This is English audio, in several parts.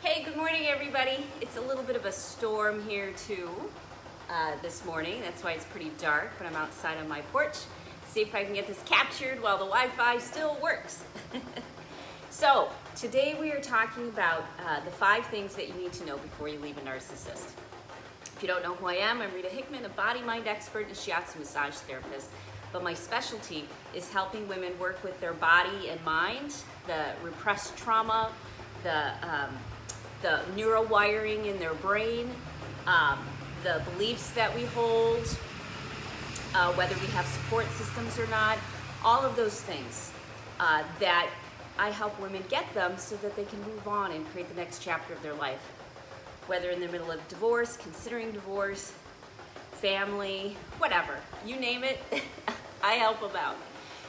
Hey, good morning, everybody. It's a little bit of a storm here too this morning. That's why it's pretty dark, but I'm outside on my porch. See if I can get this captured while the Wi-Fi still works. So today we are talking about the 5 things that you need to know before you leave a narcissist. If you don't know who I am, I'm Rita Hickman, a body-mind expert and a shiatsu massage therapist. But my specialty is helping women work with their body and mind, the repressed trauma, the neurowiring in their brain, the beliefs that we hold, whether we have support systems or not, all of those things that I help women get them so that they can move on and create the next chapter of their life. Whether in the middle of divorce, considering divorce, family, whatever, you name it, I help them out.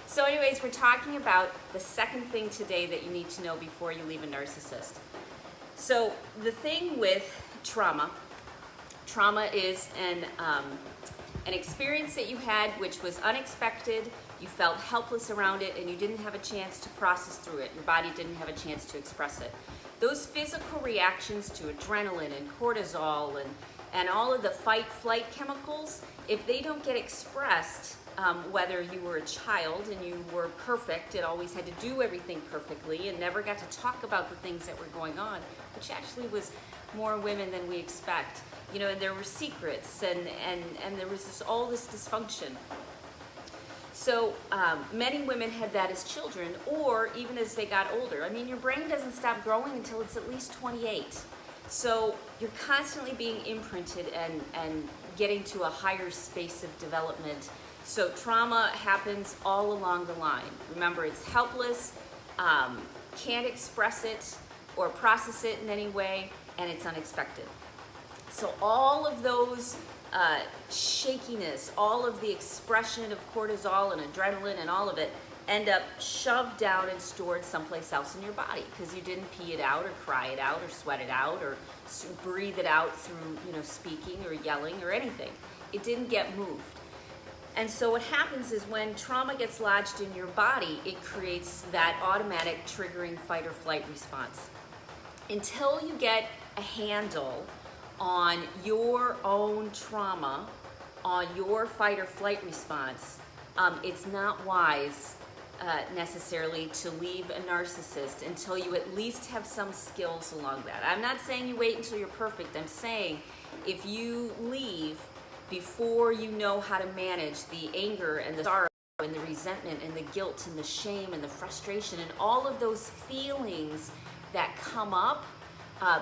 So anyways, we're talking about the second thing today that you need to know before you leave a narcissist. So the thing with trauma is an experience that you had which was unexpected, you felt helpless around it, and you didn't have a chance to process through it. Your body didn't have a chance to express it. Those physical reactions to adrenaline and cortisol and all of the fight-flight chemicals, if they don't get expressed, whether you were a child and you were perfect and always had to do everything perfectly and never got to talk about the things that were going on, which actually was more women than we expect, you know, and there were secrets and there was all this dysfunction. So many women had that as children or even as they got older. I mean, your brain doesn't stop growing until it's at least 28. So you're constantly being imprinted and getting to a higher space of development. So trauma happens all along the line. Remember, it's helpless, can't express it or process it in any way, and it's unexpected. So all of those shakiness, all of the expression of cortisol and adrenaline and all of it end up shoved down and stored someplace else in your body because you didn't pee it out or cry it out or sweat it out or breathe it out through, you know, speaking or yelling or anything. It didn't get moved. And so what happens is when trauma gets lodged in your body, it creates that automatic triggering fight or flight response. Until you get a handle on your own trauma, on your fight or flight response, it's not wise necessarily to leave a narcissist until you at least have some skills along that. I'm not saying you wait until you're perfect. I'm saying if you leave before you know how to manage the anger and the sorrow and the resentment and the guilt and the shame and the frustration and all of those feelings that come up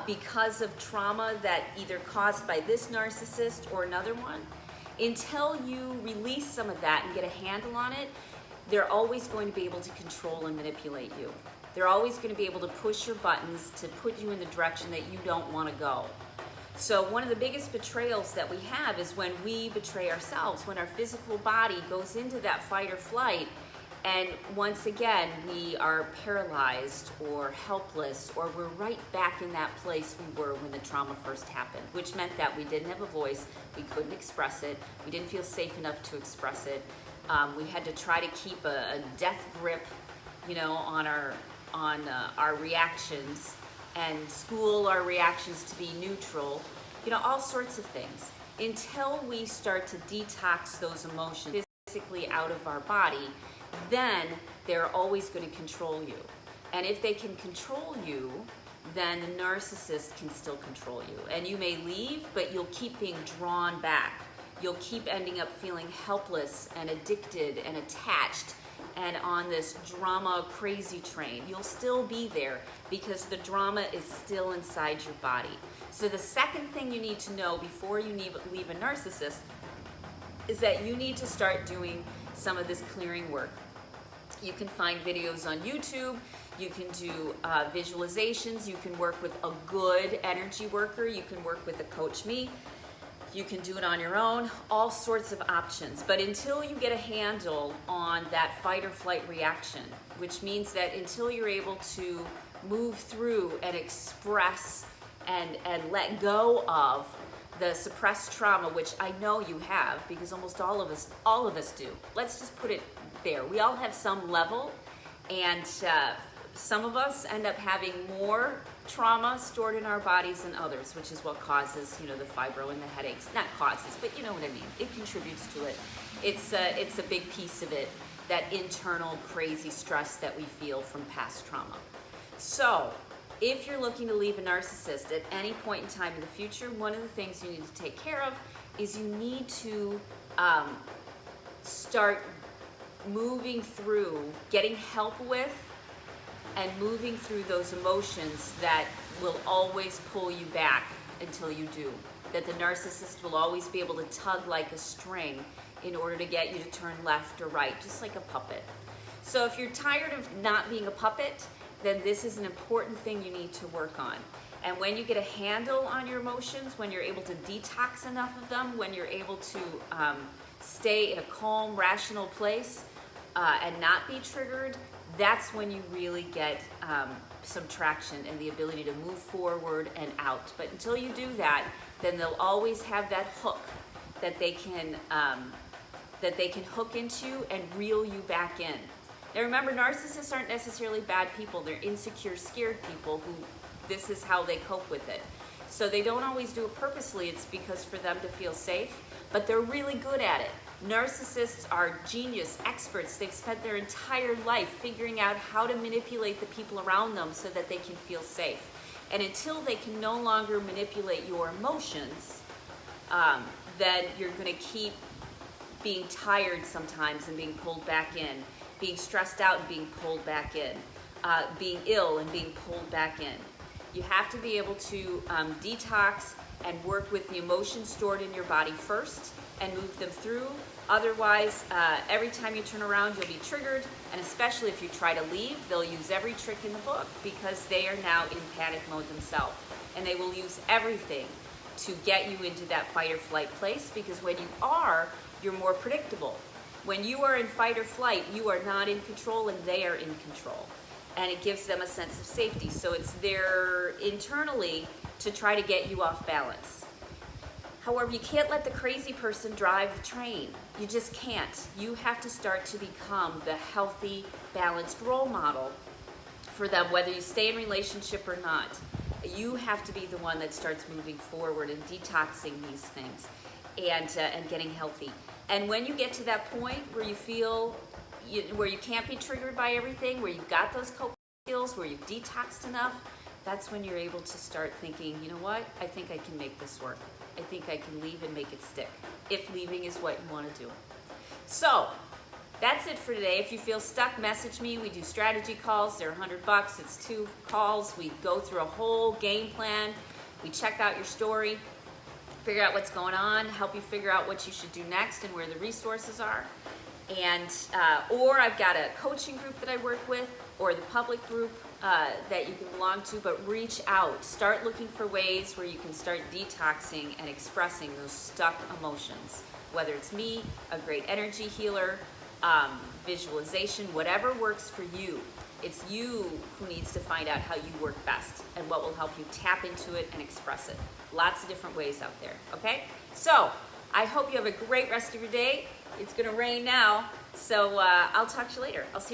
because of trauma that either caused by this narcissist or another one, until you release some of that and get a handle on it, they're always going to be able to control and manipulate you. They're always going to be able to push your buttons to put you in the direction that you don't want to go. So one of the biggest betrayals that we have is when we betray ourselves, when our physical body goes into that fight or flight, and once again, we are paralyzed or helpless, or we're right back in that place we were when the trauma first happened, which meant that we didn't have a voice, we couldn't express it, we didn't feel safe enough to express it. We had to try to keep a death grip, you know, on our reactions and school our reactions to be neutral, you know, all sorts of things. Until we start to detox those emotions physically out of our body, then they're always going to control you. And if they can control you, then the narcissist can still control you. And you may leave, but you'll keep being drawn back. You'll keep ending up feeling helpless and addicted and attached and on this drama crazy train. You'll still be there because the drama is still inside your body. So the second thing you need to know before you leave a narcissist is that you need to start doing some of this clearing work. You can find videos on YouTube, you can do visualizations, you can work with a good energy worker, you can work with a coach me, you can do it on your own, all sorts of options. But until you get a handle on that fight or flight reaction, which means that until you're able to move through and express and let go of the suppressed trauma, which I know you have, because almost all of us do. Let's just put it there. We all have some level, and some of us end up having more trauma stored in our bodies and others, which is what causes, you know, the fibro and the headaches. Not causes, but you know what I mean. It contributes to it. It's a big piece of it, that internal crazy stress that we feel from past trauma. So if you're looking to leave a narcissist at any point in time in the future, one of the things you need to take care of is you need to start moving through, getting help with, and moving through those emotions that will always pull you back until you do. That the narcissist will always be able to tug like a string in order to get you to turn left or right, just like a puppet. So if you're tired of not being a puppet, then this is an important thing you need to work on. And when you get a handle on your emotions, when you're able to detox enough of them, when you're able to stay in a calm, rational place and not be triggered, that's when you really get some traction and the ability to move forward and out. But until you do that, then they'll always have that hook that they can hook into and reel you back in. Now remember, narcissists aren't necessarily bad people. They're insecure, scared people who this is how they cope with it. So they don't always do it purposely. It's because for them to feel safe, but they're really good at it. Narcissists are genius experts. They've spent their entire life figuring out how to manipulate the people around them so that they can feel safe. And until they can no longer manipulate your emotions, then you're going to keep being tired sometimes and being pulled back in, being stressed out and being pulled back in, being ill and being pulled back in. You have to be able to detox and work with the emotions stored in your body first and move them through. Otherwise, every time you turn around, you'll be triggered, and especially if you try to leave, they'll use every trick in the book because they are now in panic mode themselves. And they will use everything to get you into that fight or flight place, because when you are, you're more predictable. When you are in fight or flight, you are not in control and they are in control. And it gives them a sense of safety. So it's there internally to try to get you off balance. However, you can't let the crazy person drive the train. You just can't. You have to start to become the healthy, balanced role model for them, whether you stay in relationship or not. You have to be the one that starts moving forward and detoxing these things and getting healthy. And when you get to that point where you feel where you can't be triggered by everything, where you've got those coping skills, where you've detoxed enough, that's when you're able to start thinking, you know what, I think I can make this work. I think I can leave and make it stick, if leaving is what you want to do. So that's it for today. If you feel stuck, message me. We do strategy calls. They're $100. It's 2 calls. We go through a whole game plan. We check out your story, figure out what's going on, help you figure out what you should do next and where the resources are. And or I've got a coaching group that I work with, or the public group that you can belong to. But reach out, start looking for ways where you can start detoxing and expressing those stuck emotions. Whether it's me, a great energy healer, visualization, whatever works for you. It's you who needs to find out how you work best and what will help you tap into it and express it. Lots of different ways out there, okay? So I hope you have a great rest of your day. It's gonna rain now, so I'll talk to you later. I'll see you tomorrow.